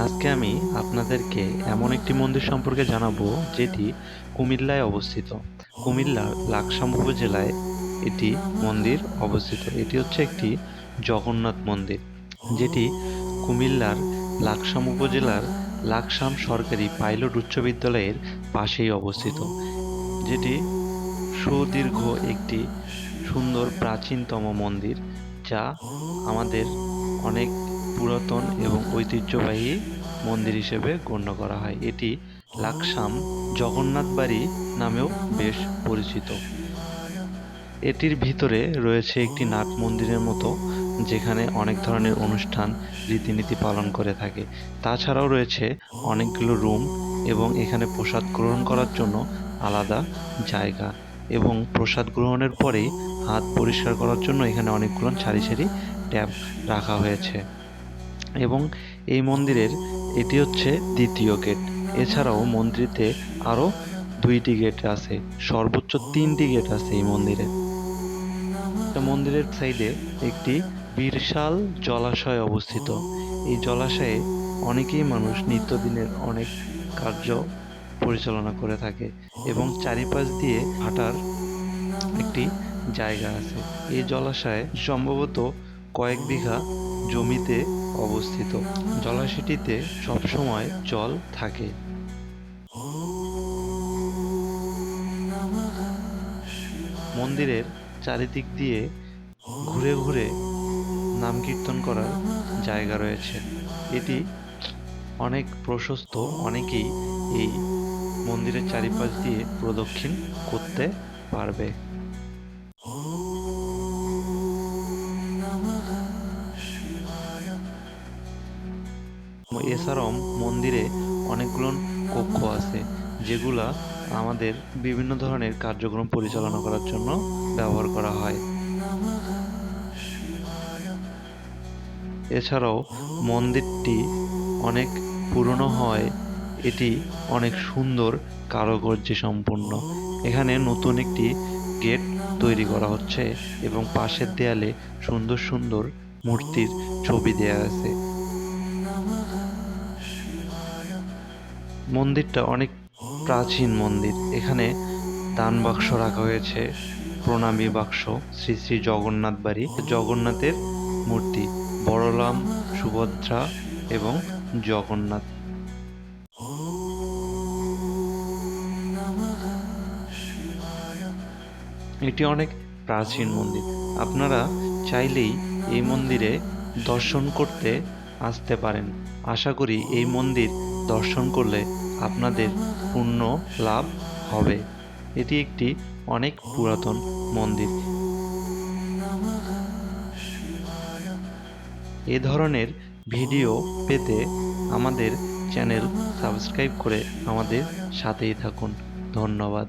আজকে আমি আপনাদেরকে এমন একটি মন্দির সম্পর্কে জানাবো যেটি কুমিল্লায় অবস্থিত। কুমিল্লার লাকসাম উপজেলায় এটি মন্দির অবস্থিত। এটি হচ্ছে একটি জগন্নাথ মন্দির, যেটি কুমিল্লার লাকসাম উপজেলার লাকসাম সরকারি পাইলট উচ্চ বিদ্যালয়ের পাশেই অবস্থিত, যেটি সুদীর্ঘ একটি সুন্দর প্রাচীনতম মন্দির, যা আমাদের অনেক পুরাতন এবং ঐতিহ্যবাহী মন্দির হিসেবে গণ্য করা হয়। এটি লাকসাম জগন্নাথ বাড়ি নামেও বেশ পরিচিত। এটির ভিতরে রয়েছে একটি নাট মন্দিরের মতো, যেখানে অনেক ধরনের অনুষ্ঠান রীতিনীতি পালন করে থাকে। তাছাড়াও রয়েছে অনেকগুলো রুম এবং এখানে প্রসাদ গ্রহণ করার জন্য আলাদা জায়গা, এবং প্রসাদ গ্রহণের পরেই হাত পরিষ্কার করার জন্য এখানে অনেকগুলো সারি সারি ট্যাপ রাখা হয়েছে। এবং এই মন্দিরের এটি হচ্ছে দ্বিতীয় গেট। এছাড়াও মন্দিরতে আরও 2টি গেট আছে, সর্বোচ্চ 3টি গেট আছে এই মন্দিরে। মন্দিরের সাইডে একটি বিশাল জলাশয় অবস্থিত। এই জলাশয়ে অনেকেই মানুষ নিত্যদিনের অনেক কার্য পরিচালনা করে থাকে, এবং চারিপাশ দিয়ে হাঁটার একটি জায়গা আছে। এই জলাশয় সম্ভবত কয়েক বিঘা জমিতে অবস্থিত। জলাশয়টিতে সবসময় জল থাকে। মন্দিরের চারিদিক দিয়ে ঘুরে ঘুরে নাম কীর্তন করার জায়গা রয়েছে। এটি অনেক প্রশস্ত, অনেকেই এই মন্দিরের চারিপাশ দিয়ে প্রদক্ষিণ করতে পারবে। এছাড়াও মন্দিরে অনেকগুলো কক্ষ আছে, যেগুলা আমাদের বিভিন্ন ধরনের কার্যক্রম পরিচালনা করার জন্য ব্যবহার করা হয়। এছাড়াও মন্দিরটি অনেক পুরনো হয়, এটি অনেক সুন্দর কারুকার্য সম্পন্ন। এখানে নতুন একটি গেট তৈরি করা হচ্ছে, এবং পাশের দেয়ালে সুন্দর সুন্দর মূর্তির ছবি দেয়া আছে। মন্দিরটা অনেক প্রাচীন মন্দির। এখানে দান বাক্স রাখা হয়েছে, প্রণামী বাক্স, শ্রী শ্রী জগন্নাথ বাড়ি, জগন্নাথের মূর্তি, বড়রাম, সুভদ্রা এবং জগন্নাথ। এটি অনেক প্রাচীন মন্দির। আপনারা চাইলেই এই মন্দিরে দর্শন করতে আসতে পারেন। আশা করি এই মন্দির দর্শন করলে আপনাদের পুণ্য লাভ হবে। এটি একটি অনেক পুরাতন মন্দির। এ ধরনের ভিডিও পেতে আমাদের চ্যানেল সাবস্ক্রাইব করে আমাদের সাথেই থাকুন। ধন্যবাদ।